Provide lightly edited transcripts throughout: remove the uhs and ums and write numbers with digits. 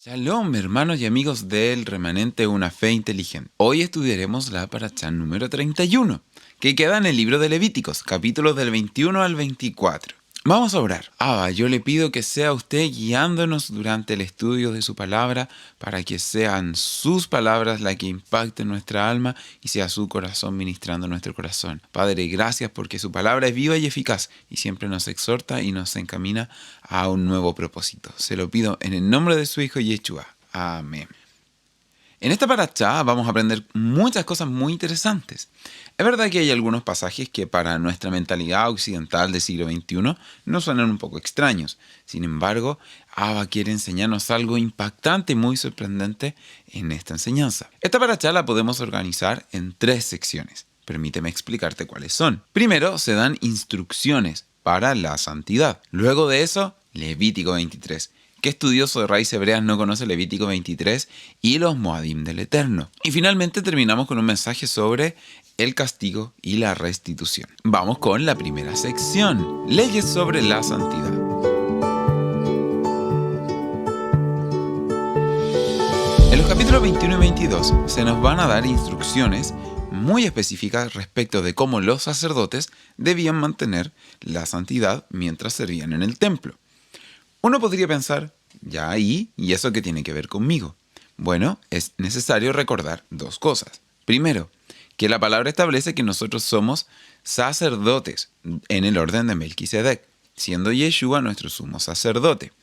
Shalom, hermanos y amigos del remanente Una Fe Inteligente. Hoy estudiaremos la parashá número 31, que queda en el libro de Levíticos, capítulos del 21 al 24. Vamos a orar. Abba, yo le pido que sea usted guiándonos durante el estudio de su palabra, para que sean sus palabras las que impacten nuestra alma y sea su corazón ministrando nuestro corazón. Padre, gracias porque su palabra es viva y eficaz y siempre nos exhorta y nos encamina a un nuevo propósito. Se lo pido en el nombre de su Hijo Yeshua. Amén. En esta parashá vamos a aprender muchas cosas muy interesantes. Es verdad que hay algunos pasajes que para nuestra mentalidad occidental del siglo XXI nos suenan un poco extraños. Sin embargo, Abba quiere enseñarnos algo impactante y muy sorprendente en esta enseñanza. Esta parashá la podemos organizar en 3 secciones. Permíteme explicarte cuáles son. Primero, se dan instrucciones para la santidad. Luego de eso, Levítico 23. ¿Qué estudioso de raíces hebreas no conoce Levítico 23 y los Moadim del Eterno? Y finalmente terminamos con un mensaje sobre el castigo y la restitución. Vamos con la primera sección, leyes sobre la santidad. En los capítulos 21 y 22 se nos van a dar instrucciones muy específicas respecto de cómo los sacerdotes debían mantener la santidad mientras servían en el templo. Uno podría pensar, ya ahí, ¿y eso qué tiene que ver conmigo? Bueno, es necesario recordar 2 cosas. Primero, que la palabra establece que nosotros somos sacerdotes en el orden de Melquisedec, siendo Yeshua nuestro sumo sacerdote.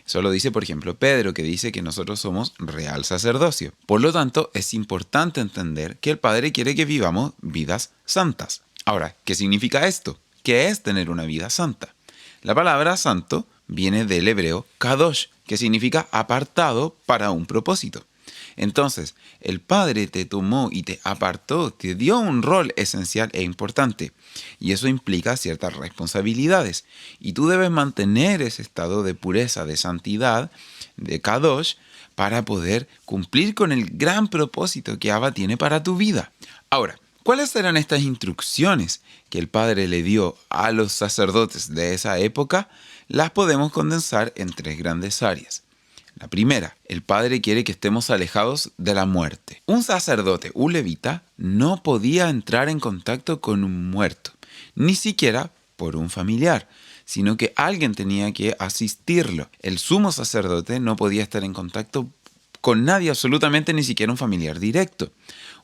Eso lo dice, por ejemplo, Pedro, que dice que nosotros somos real sacerdocio. Por lo tanto, es importante entender que el Padre quiere que vivamos vidas santas. Ahora, ¿qué significa esto? ¿Qué es tener una vida santa? La palabra santo viene del hebreo kadosh, que significa apartado para un propósito. Entonces, el Padre te tomó y te apartó, te dio un rol esencial e importante. Y eso implica ciertas responsabilidades. Y tú debes mantener ese estado de pureza, de santidad, de kadosh, para poder cumplir con el gran propósito que Abba tiene para tu vida. Ahora, ¿cuáles eran estas instrucciones que el Padre le dio a los sacerdotes de esa época? Las podemos condensar en 3 grandes áreas. La primera, el Padre quiere que estemos alejados de la muerte. Un sacerdote, un levita, no podía entrar en contacto con un muerto, ni siquiera por un familiar, sino que alguien tenía que asistirlo. El sumo sacerdote no podía estar en contacto con nadie, absolutamente ni siquiera un familiar directo.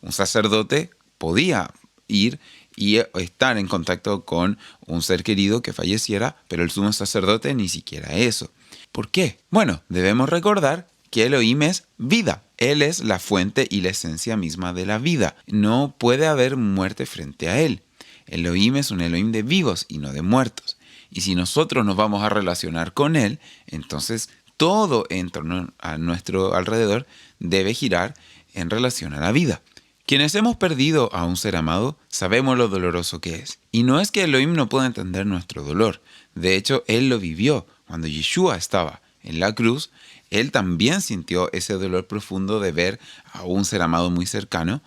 Un sacerdote podía ir y estar en contacto con un ser querido que falleciera, pero el sumo sacerdote ni siquiera eso. ¿Por qué? Bueno, debemos recordar que Elohim es vida. Él es la fuente y la esencia misma de la vida. No puede haber muerte frente a él. Elohim es un Elohim de vivos y no de muertos. Y si nosotros nos vamos a relacionar con él, entonces todo en torno a nuestro alrededor debe girar en relación a la vida. Quienes hemos perdido a un ser amado, sabemos lo doloroso que es. Y no es que Elohim no pueda entender nuestro dolor. De hecho, Él lo vivió. Cuando Yeshua estaba en la cruz, Él también sintió ese dolor profundo de ver a un ser amado muy cercano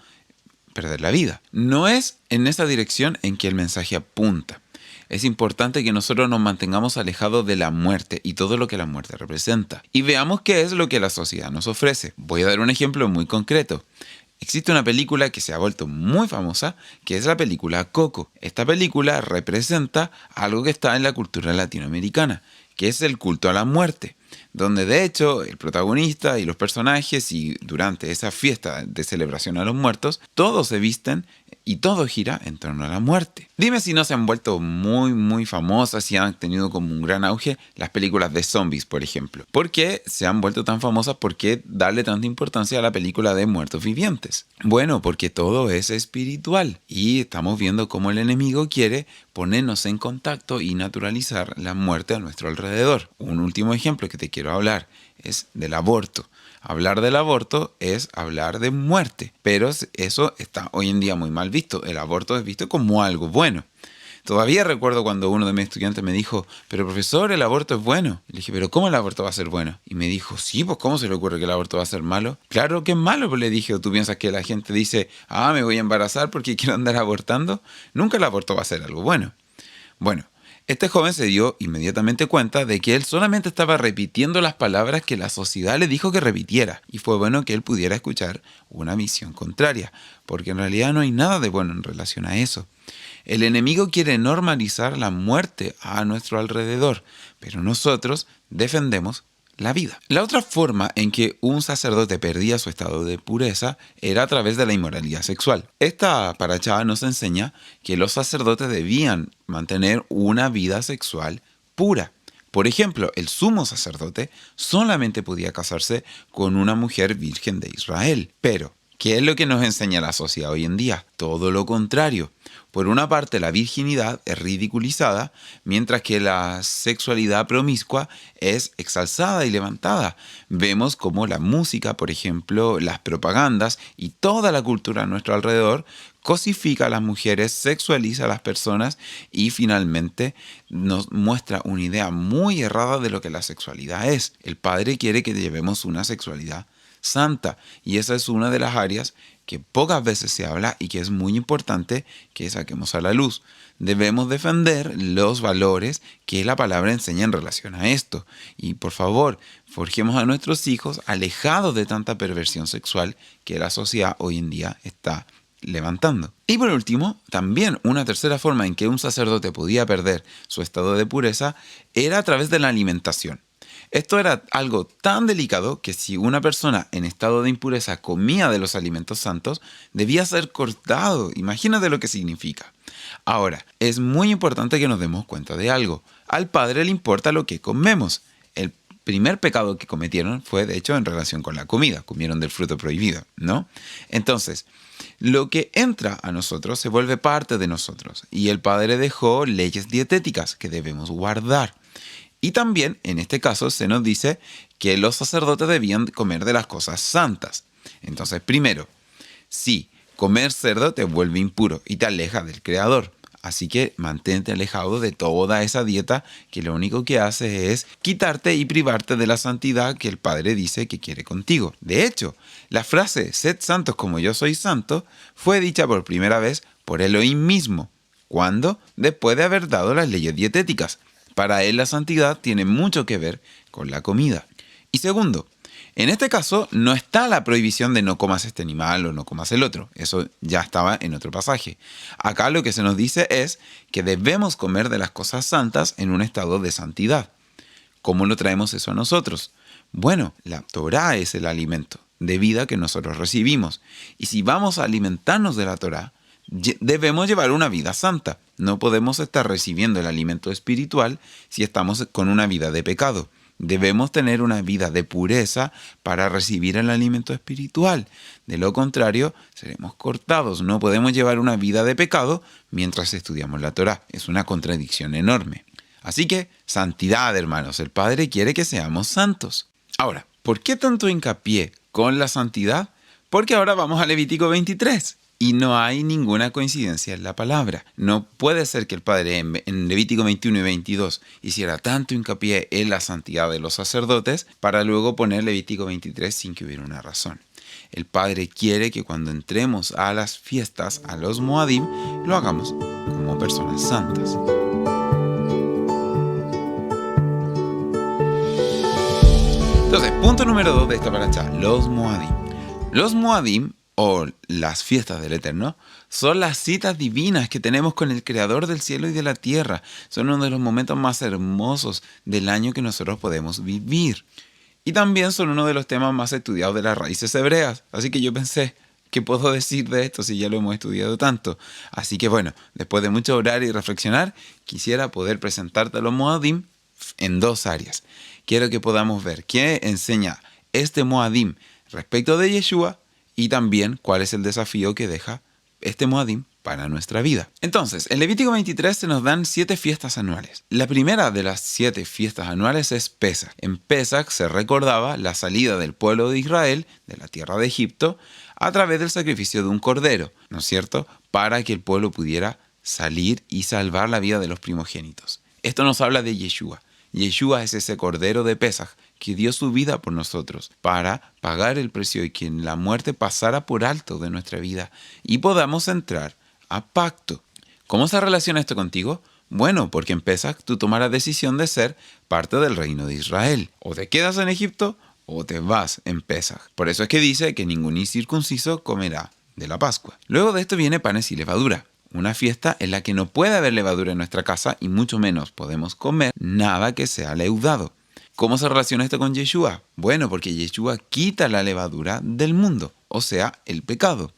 perder la vida. No es en esa dirección en que el mensaje apunta. Es importante que nosotros nos mantengamos alejados de la muerte y todo lo que la muerte representa. Y veamos qué es lo que la sociedad nos ofrece. Voy a dar un ejemplo muy concreto. Existe una película que se ha vuelto muy famosa, que es la película Coco. Esta película representa algo que está en la cultura latinoamericana, que es el culto a la muerte, donde de hecho el protagonista y los personajes, y durante esa fiesta de celebración a los muertos, todos se visten y todo gira en torno a la muerte. Dime si no se han vuelto muy famosas y han tenido como un gran auge las películas de zombies, por ejemplo. ¿Por qué se han vuelto tan famosas? ¿Por qué darle tanta importancia a la película de muertos vivientes? Bueno, porque todo es espiritual y estamos viendo cómo el enemigo quiere ponernos en contacto y naturalizar la muerte a nuestro alrededor. Un último ejemplo que te quiero hablar es del aborto. Hablar del aborto es hablar de muerte, pero eso está hoy en día muy mal visto. El aborto es visto como algo bueno. Todavía recuerdo cuando uno de mis estudiantes me dijo, pero profesor, el aborto es bueno. Y le dije, pero ¿cómo el aborto va a ser bueno? Y me dijo, sí, pues ¿cómo se le ocurre que el aborto va a ser malo? Claro que es malo, pues le dije, ¿o tú piensas que la gente dice, me voy a embarazar porque quiero andar abortando? Nunca el aborto va a ser algo bueno. Bueno, Este joven se dio inmediatamente cuenta de que él solamente estaba repitiendo las palabras que la sociedad le dijo que repitiera, y fue bueno que él pudiera escuchar una visión contraria, porque en realidad no hay nada de bueno en relación a eso. El enemigo quiere normalizar la muerte a nuestro alrededor, pero nosotros defendemos la vida. La otra forma en que un sacerdote perdía su estado de pureza era a través de la inmoralidad sexual. Esta paracha nos enseña que los sacerdotes debían mantener una vida sexual pura. Por ejemplo, el sumo sacerdote solamente podía casarse con una mujer virgen de Israel. Pero, ¿qué es lo que nos enseña la sociedad hoy en día? Todo lo contrario. Por una parte, la virginidad es ridiculizada, mientras que la sexualidad promiscua es exalzada y levantada. Vemos cómo la música, por ejemplo, las propagandas y toda la cultura a nuestro alrededor cosifica a las mujeres, sexualiza a las personas y finalmente nos muestra una idea muy errada de lo que la sexualidad es. El Padre quiere que llevemos una sexualidad santa, y esa es una de las áreas que pocas veces se habla y que es muy importante que saquemos a la luz. Debemos defender los valores que la palabra enseña en relación a esto. Y por favor, forjemos a nuestros hijos alejados de tanta perversión sexual que la sociedad hoy en día está levantando. Y por último, también una tercera forma en que un sacerdote podía perder su estado de pureza era a través de la alimentación. Esto era algo tan delicado que si una persona en estado de impureza comía de los alimentos santos, debía ser cortado. Imagínate lo que significa. Ahora, es muy importante que nos demos cuenta de algo. Al Padre le importa lo que comemos. El primer pecado que cometieron fue, de hecho, en relación con la comida. Comieron del fruto prohibido, ¿no? Entonces, lo que entra a nosotros se vuelve parte de nosotros. Y el Padre dejó leyes dietéticas que debemos guardar. Y también, en este caso, se nos dice que los sacerdotes debían comer de las cosas santas. Entonces, primero, sí, comer cerdo te vuelve impuro y te aleja del Creador. Así que mantente alejado de toda esa dieta que lo único que hace es quitarte y privarte de la santidad que el Padre dice que quiere contigo. De hecho, la frase «Sed santos como yo soy santo» fue dicha por primera vez por Elohim mismo. ¿Cuándo? Después de haber dado las leyes dietéticas. Para él la santidad tiene mucho que ver con la comida. Y segundo, en este caso no está la prohibición de no comas este animal o no comas el otro. Eso ya estaba en otro pasaje. Acá lo que se nos dice es que debemos comer de las cosas santas en un estado de santidad. ¿Cómo lo traemos eso a nosotros? Bueno, la Torá es el alimento de vida que nosotros recibimos. Y si vamos a alimentarnos de la Torá, debemos llevar una vida santa. No podemos estar recibiendo el alimento espiritual si estamos con una vida de pecado. Debemos tener una vida de pureza para recibir el alimento espiritual. De lo contrario, seremos cortados. No podemos llevar una vida de pecado mientras estudiamos la Torá. Es una contradicción enorme. Así que, santidad, hermanos. El Padre quiere que seamos santos. Ahora, ¿por qué tanto hincapié con la santidad? Porque ahora vamos a Levítico 23. Y no hay ninguna coincidencia en la palabra. No puede ser que el Padre en Levítico 21 y 22 hiciera tanto hincapié en la santidad de los sacerdotes para luego poner Levítico 23 sin que hubiera una razón. El Padre quiere que cuando entremos a las fiestas, a los Moadim, lo hagamos como personas santas. Entonces, punto número 2 de esta paracha, los Moadim. Los Moadim, o las fiestas del Eterno, son las citas divinas que tenemos con el Creador del cielo y de la tierra. Son uno de los momentos más hermosos del año que nosotros podemos vivir. Y también son uno de los temas más estudiados de las raíces hebreas. Así que yo pensé, ¿qué puedo decir de esto si ya lo hemos estudiado tanto? Así que bueno, después de mucho orar y reflexionar, quisiera poder presentarte a los Moadim en dos áreas. Quiero que podamos ver qué enseña este Moadim respecto de Yeshua y también cuál es el desafío que deja este Moadim para nuestra vida. Entonces, en Levítico 23 se nos dan 7 fiestas anuales. La primera de las 7 fiestas anuales es Pesach. En Pesach se recordaba la salida del pueblo de Israel de la tierra de Egipto a través del sacrificio de un cordero, ¿no es cierto?, para que el pueblo pudiera salir y salvar la vida de los primogénitos. Esto nos habla de Yeshua. Yeshua es ese cordero de Pesach que dio su vida por nosotros para pagar el precio y que la muerte pasara por alto de nuestra vida y podamos entrar a pacto. ¿Cómo se relaciona esto contigo? Bueno, porque en Pesaj tú tomas la decisión de ser parte del reino de Israel. O te quedas en Egipto o te vas en Pesaj. Por eso es que dice que ningún incircunciso comerá de la Pascua. Luego de esto viene panes y levadura. Una fiesta en la que no puede haber levadura en nuestra casa y mucho menos podemos comer nada que sea leudado. ¿Cómo se relaciona esto con Yeshua? Bueno, porque Yeshua quita la levadura del mundo, o sea, el pecado.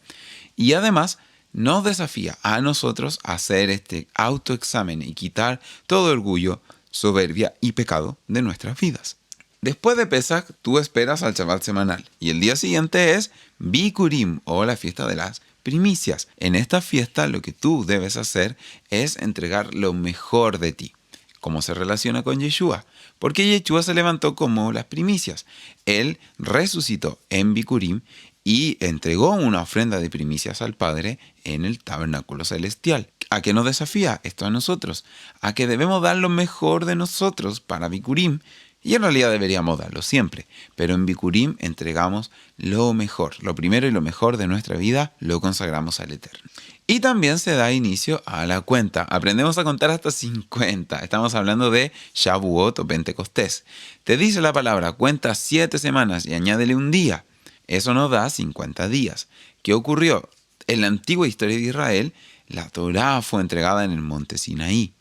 Y además nos desafía a nosotros a hacer este autoexamen y quitar todo orgullo, soberbia y pecado de nuestras vidas. Después de Pesaj, tú esperas al Shabbat semanal y el día siguiente es Bikurim o la fiesta de las primicias. En esta fiesta lo que tú debes hacer es entregar lo mejor de ti. ¿Cómo se relaciona con Yeshua? Porque Yeshua se levantó como las primicias. Él resucitó en Bikurim y entregó una ofrenda de primicias al Padre en el tabernáculo celestial. ¿A qué nos desafía esto a nosotros? A que debemos dar lo mejor de nosotros para Bikurim. Y en realidad deberíamos darlo siempre. Pero en Bikurim entregamos lo mejor. Lo primero y lo mejor de nuestra vida lo consagramos al Eterno. Y también se da inicio a la cuenta. Aprendemos a contar hasta 50. Estamos hablando de Shavuot o Pentecostés. Te dice la palabra, cuenta 7 semanas y añádele un día. Eso nos da 50 días. ¿Qué ocurrió? En la antigua historia de Israel, la Torá fue entregada en el monte Sinaí.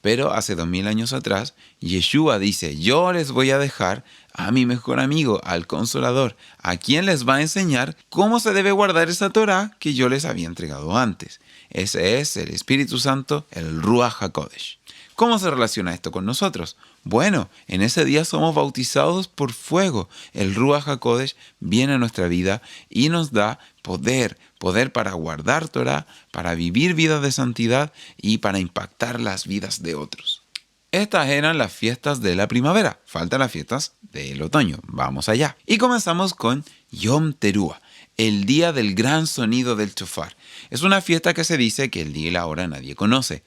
Pero hace 2000 años atrás, Yeshua dice, yo les voy a dejar a mi mejor amigo, al Consolador, a quien les va a enseñar cómo se debe guardar esa Torá que yo les había entregado antes. Ese es el Espíritu Santo, el Ruach HaKodesh. ¿Cómo se relaciona esto con nosotros? Bueno, en ese día somos bautizados por fuego. El Ruach HaKodesh viene a nuestra vida y nos da poder para guardar Torah, para vivir vidas de santidad y para impactar las vidas de otros. Estas eran las fiestas de la primavera. Faltan las fiestas del otoño. Vamos allá. Y comenzamos con Yom Teruah, el día del gran sonido del shofar. Es una fiesta que se dice que el día y la hora nadie conoce.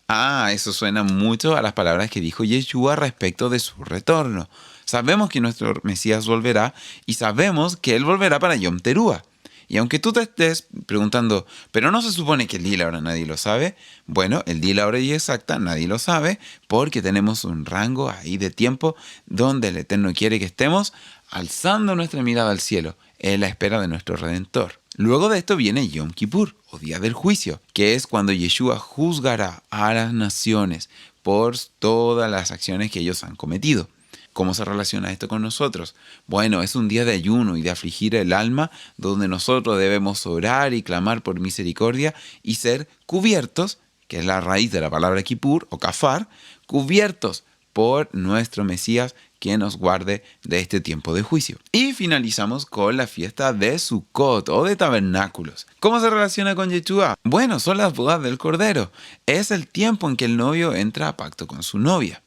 Eso suena mucho a las palabras que dijo Yeshua respecto de su retorno. Sabemos que nuestro Mesías volverá y sabemos que Él volverá para Yom Teruah. Y aunque tú te estés preguntando, ¿pero no se supone que el día y la hora nadie lo sabe? Bueno, el día y la hora exacta nadie lo sabe porque tenemos un rango ahí de tiempo donde el Eterno quiere que estemos alzando nuestra mirada al cielo en la espera de nuestro Redentor. Luego de esto viene Yom Kippur, o Día del Juicio, que es cuando Yeshua juzgará a las naciones por todas las acciones que ellos han cometido. ¿Cómo se relaciona esto con nosotros? Bueno, es un día de ayuno y de afligir el alma, donde nosotros debemos orar y clamar por misericordia y ser cubiertos, que es la raíz de la palabra Kippur o Kafar, cubiertos por nuestro Mesías, que nos guarde de este tiempo de juicio. Y finalizamos con la fiesta de Sukkot o de tabernáculos. ¿Cómo se relaciona con Yeshua? Bueno, son las bodas del Cordero. Es el tiempo en que el novio entra a pacto con su novia.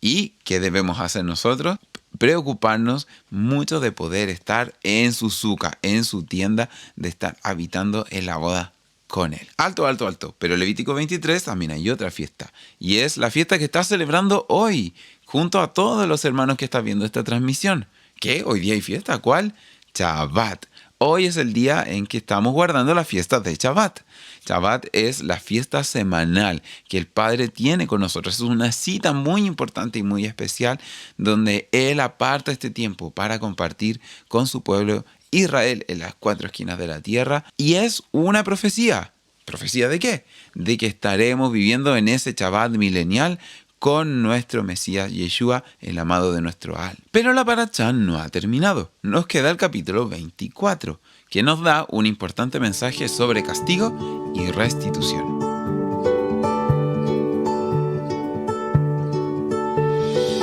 ¿Y qué debemos hacer nosotros? Preocuparnos mucho de poder estar en su suca, en su tienda, de estar habitando en la boda con él. Alto, alto, alto. Pero Levítico 23 también hay otra fiesta. Y es la fiesta que estás celebrando hoy, junto a todos los hermanos que están viendo esta transmisión. ¿Qué? ¿Hoy día hay fiesta? ¿Cuál? Shabbat. Hoy es el día en que estamos guardando la fiesta de Shabbat. Shabbat es la fiesta semanal que el Padre tiene con nosotros. Es una cita muy importante y muy especial donde Él aparta este tiempo para compartir con su pueblo Israel en las 4 esquinas de la tierra. Y es una profecía. ¿Profecía de qué? De que estaremos viviendo en ese Shabbat milenial con nuestro Mesías Yeshua, el amado de nuestro Al. Pero la parashá no ha terminado. Nos queda el capítulo 24, que nos da un importante mensaje sobre castigo y restitución.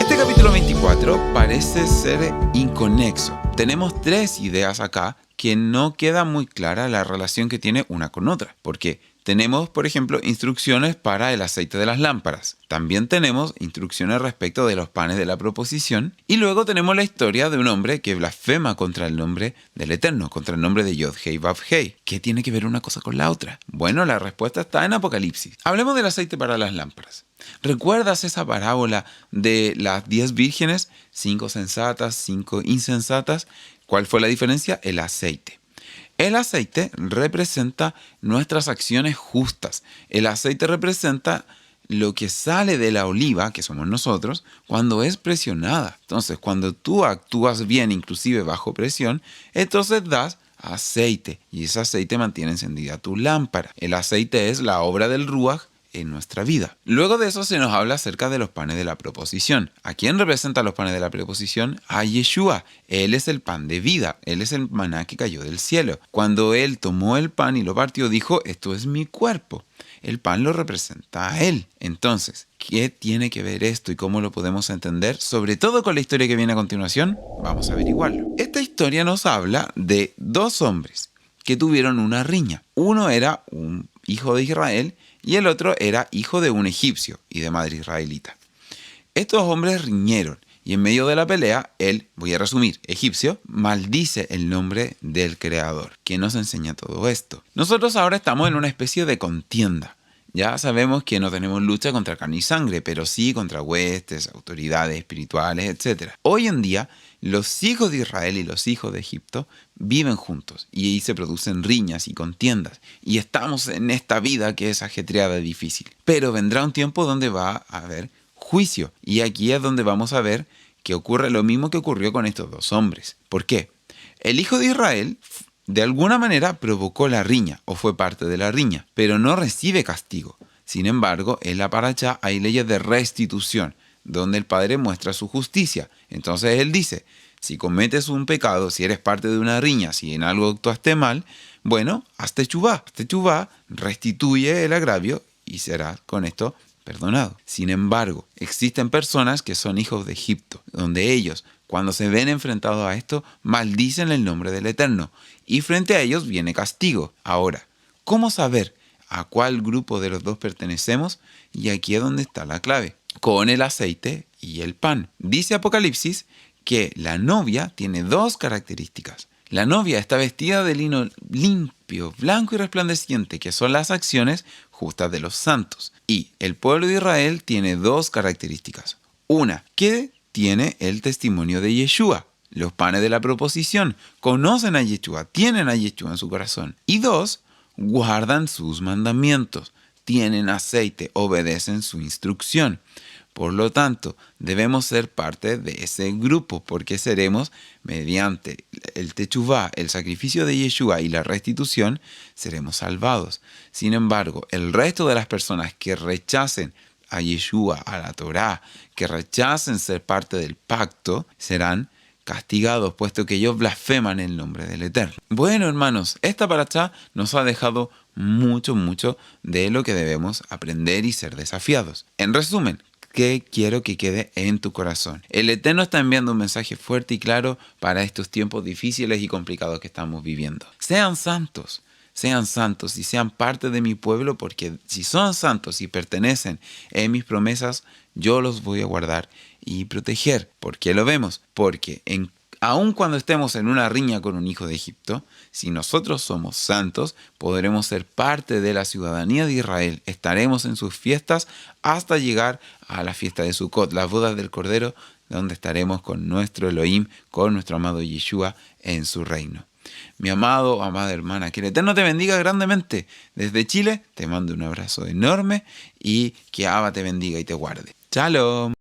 Este capítulo 24 parece ser inconexo. Tenemos 3 ideas acá que no queda muy clara la relación que tiene una con otra. Porque tenemos, por ejemplo, instrucciones para el aceite de las lámparas. También tenemos instrucciones respecto de los panes de la proposición. Y luego tenemos la historia de un hombre que blasfema contra el nombre del Eterno, contra el nombre de Yod-Hei Vav-Hei. ¿Qué tiene que ver una cosa con la otra? Bueno, la respuesta está en Apocalipsis. Hablemos del aceite para las lámparas. ¿Recuerdas esa parábola de las 10 vírgenes? 5 sensatas, 5 insensatas. ¿Cuál fue la diferencia? El aceite. El aceite representa nuestras acciones justas. El aceite representa lo que sale de la oliva, que somos nosotros, cuando es presionada. Entonces, cuando tú actúas bien, inclusive bajo presión, entonces das aceite y ese aceite mantiene encendida tu lámpara. El aceite es la obra del Ruaj en nuestra vida. Luego de eso se nos habla acerca de los panes de la proposición. ¿A quién representan los panes de la proposición? A Yeshua. Él es el pan de vida. Él es el maná que cayó del cielo. Cuando Él tomó el pan y lo partió, dijo, esto es mi cuerpo. El pan lo representa a Él. Entonces, ¿qué tiene que ver esto y cómo lo podemos entender? Sobre todo con la historia que viene a continuación, vamos a averiguarlo. Esta historia nos habla de dos hombres que tuvieron una riña. Uno era un hijo de Israel y el otro era hijo de un egipcio y de madre israelita. Estos hombres riñeron y en medio de la pelea, él, voy a resumir, egipcio, maldice el nombre del Creador. ¿Qué nos enseña todo esto? Nosotros ahora estamos en una especie de contienda. Ya sabemos que no tenemos lucha contra carne y sangre, pero sí contra huestes, autoridades espirituales, etc. Hoy en día, los hijos de Israel y los hijos de Egipto viven juntos y ahí se producen riñas y contiendas. Y estamos en esta vida que es ajetreada y difícil. Pero vendrá un tiempo donde va a haber juicio. Y aquí es donde vamos a ver que ocurre lo mismo que ocurrió con estos dos hombres. ¿Por qué? El hijo de Israel de alguna manera provocó la riña o fue parte de la riña, pero no recibe castigo. Sin embargo, en la parashá hay leyes de restitución, donde el Padre muestra su justicia. Entonces Él dice, si cometes un pecado, si eres parte de una riña, si en algo actuaste mal, bueno, hazte teshuvá, restituye el agravio y serás con esto perdonado. Sin embargo, existen personas que son hijos de Egipto, donde ellos, cuando se ven enfrentados a esto, maldicen el nombre del Eterno, y frente a ellos viene castigo. Ahora, ¿cómo saber a cuál grupo de los dos pertenecemos? Y aquí es donde está la clave, con el aceite y el pan. Dice Apocalipsis que la novia tiene dos características. La novia está vestida de lino limpio, blanco y resplandeciente, que son las acciones justas de los santos. Y el pueblo de Israel tiene dos características. Una, que tiene el testimonio de Yeshua. Los panes de la proposición conocen a Yeshua, tienen a Yeshua en su corazón. Y dos, guardan sus mandamientos, tienen aceite, obedecen su instrucción. Por lo tanto, debemos ser parte de ese grupo porque seremos, mediante el teshuvá, el sacrificio de Yeshua y la restitución, seremos salvados. Sin embargo, el resto de las personas que rechacen a Yeshua, a la Torá, que rechacen ser parte del pacto, serán castigados, puesto que ellos blasfeman el nombre del Eterno. Bueno, hermanos, esta parashá nos ha dejado mucho de lo que debemos aprender y ser desafiados. En resumen, ¿qué quiero que quede en tu corazón? El Eterno está enviando un mensaje fuerte y claro para estos tiempos difíciles y complicados que estamos viviendo. Sean santos y sean parte de mi pueblo, porque si son santos y pertenecen en mis promesas, yo los voy a guardar y proteger. ¿Por qué lo vemos? Porque aun cuando estemos en una riña con un hijo de Egipto, si nosotros somos santos, podremos ser parte de la ciudadanía de Israel. Estaremos en sus fiestas hasta llegar a la fiesta de Sukkot, las bodas del Cordero, donde estaremos con nuestro Elohim, con nuestro amado Yeshua en su reino. Mi amado, amada hermana, que el Eterno te bendiga grandemente. Desde Chile te mando un abrazo enorme y que Abba te bendiga y te guarde. Shalom.